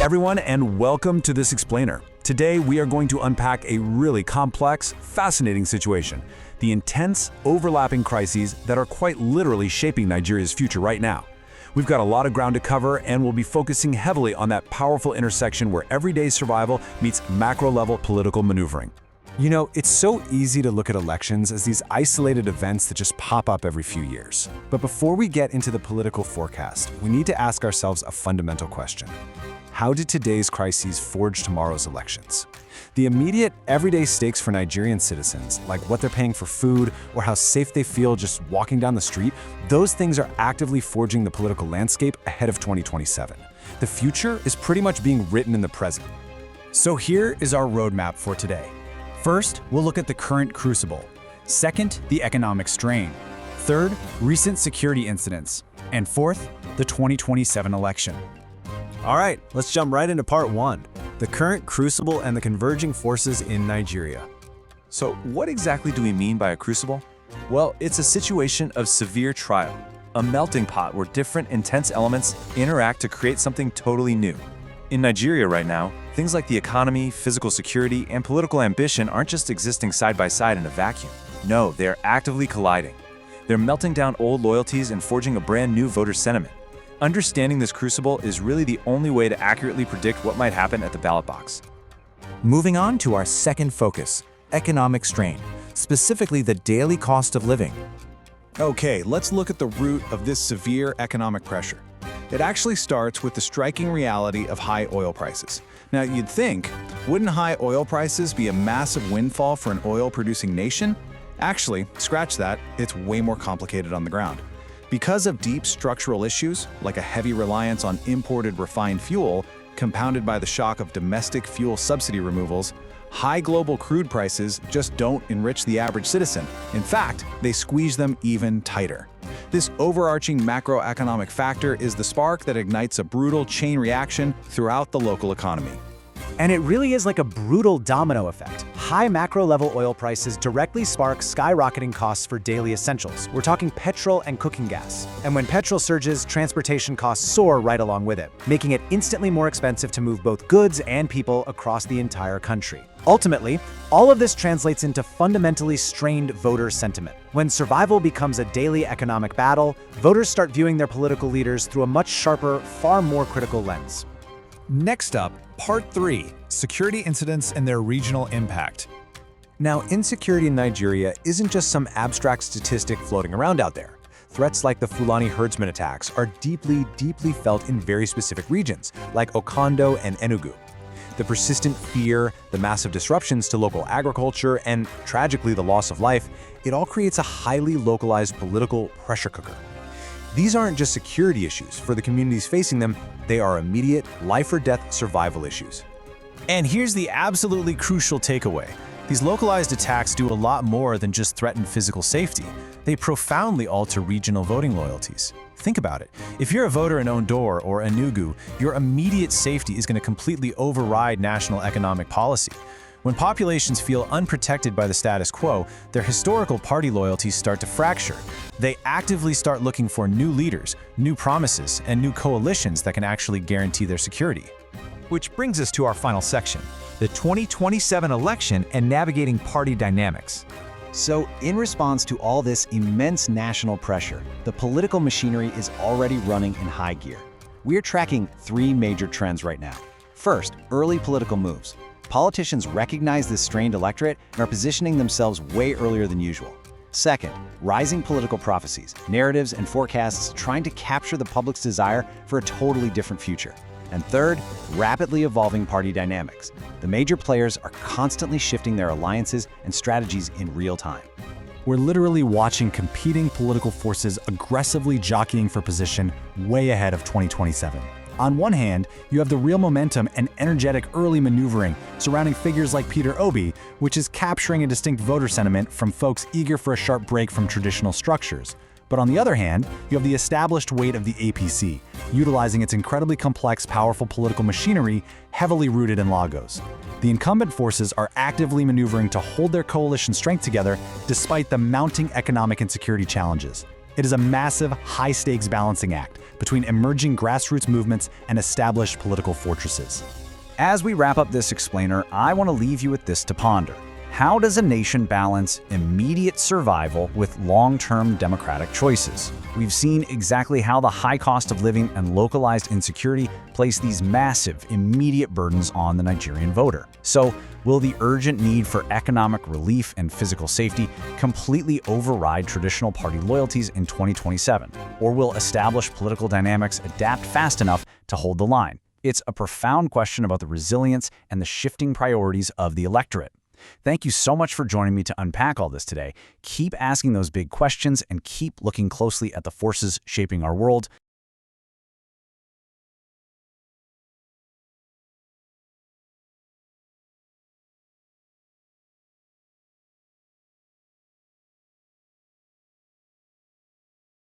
everyone, and welcome to This Explainer. Today, we are going to unpack a really complex, fascinating situation, the intense, overlapping crises that are quite literally shaping Nigeria's future right now. We've got a lot of ground to cover, and we'll be focusing heavily on that powerful intersection where everyday survival meets macro-level political maneuvering. You know, it's so easy to look at elections as these isolated events that just pop up every few years. But before we get into the political forecast, we need to ask ourselves a fundamental question. How did today's crises forge tomorrow's elections? The immediate, everyday stakes for Nigerian citizens, like what they're paying for food or how safe they feel just walking down the street, those things are actively forging the political landscape ahead of 2027. The future is pretty much being written in the present. So here is our roadmap for today. First, we'll look at the current crucible. Second, the economic strain. Third, recent security incidents. And fourth, the 2027 election. All right, let's jump right into part one, the current crucible and the converging forces in Nigeria. So what exactly do we mean by a crucible? Well, it's a situation of severe trial, a melting pot where different intense elements interact to create something totally new. In Nigeria right now, things like the economy, physical security, and political ambition aren't just existing side by side in a vacuum. No, they're actively colliding. They're melting down old loyalties and forging a brand new voter sentiment. Understanding this crucible is really the only way to accurately predict what might happen at the ballot box. Moving on to our second focus, economic strain, specifically the daily cost of living. Okay, let's look at the root of this severe economic pressure. It actually starts with the striking reality of high oil prices. Now, you'd think, wouldn't high oil prices be a massive windfall for an oil-producing nation? Actually, scratch that, it's way more complicated on the ground. Because of deep structural issues, like a heavy reliance on imported refined fuel, compounded by the shock of domestic fuel subsidy removals, high global crude prices just don't enrich the average citizen. In fact, they squeeze them even tighter. This overarching macroeconomic factor is the spark that ignites a brutal chain reaction throughout the local economy. And it really is like a brutal domino effect. High macro-level oil prices directly spark skyrocketing costs for daily essentials. We're talking petrol and cooking gas. And when petrol surges, transportation costs soar right along with it, making it instantly more expensive to move both goods and people across the entire country. Ultimately, all of this translates into fundamentally strained voter sentiment. When survival becomes a daily economic battle, voters start viewing their political leaders through a much sharper, far more critical lens. Next up, part 3, security incidents and their regional impact. Now, insecurity in Nigeria isn't just some abstract statistic floating around out there. Threats like the Fulani herdsmen attacks are deeply felt in very specific regions, like Okondo and Enugu. The persistent fear, the massive disruptions to local agriculture, and tragically the loss of life, it all creates a highly localized political pressure cooker. These aren't just security issues for the communities facing them, they are immediate, life-or-death survival issues. And here's the absolutely crucial takeaway. These localized attacks do a lot more than just threaten physical safety. They profoundly alter regional voting loyalties. Think about it. If you're a voter in Ondo or Enugu, your immediate safety is going to completely override national economic policy. When populations feel unprotected by the status quo, their historical party loyalties start to fracture. They actively start looking for new leaders, new promises, and new coalitions that can actually guarantee their security. Which brings us to our final section, the 2027 election and navigating party dynamics. So, in response to all this immense national pressure, the political machinery is already running in high gear. We're tracking 3 major trends right now. First, early political moves. Politicians recognize this strained electorate and are positioning themselves way earlier than usual. Second, rising political prophecies, narratives, and forecasts trying to capture the public's desire for a totally different future. And third, rapidly evolving party dynamics. The major players are constantly shifting their alliances and strategies in real time. We're literally watching competing political forces aggressively jockeying for position way ahead of 2027. On one hand, you have the real momentum and energetic early maneuvering surrounding figures like Peter Obi, which is capturing a distinct voter sentiment from folks eager for a sharp break from traditional structures. But on the other hand, you have the established weight of the APC, utilizing its incredibly complex, powerful political machinery heavily rooted in Lagos. The incumbent forces are actively maneuvering to hold their coalition strength together despite the mounting economic and security challenges. It is a massive, high-stakes balancing act between emerging grassroots movements and established political fortresses. As we wrap up this explainer, I want to leave you with this to ponder. How does a nation balance immediate survival with long-term democratic choices? We've seen exactly how the high cost of living and localized insecurity place these massive, immediate burdens on the Nigerian voter. So, will the urgent need for economic relief and physical safety completely override traditional party loyalties in 2027? Or will established political dynamics adapt fast enough to hold the line? It's a profound question about the resilience and the shifting priorities of the electorate. Thank you so much for joining me to unpack all this today. Keep asking those big questions and keep looking closely at the forces shaping our world.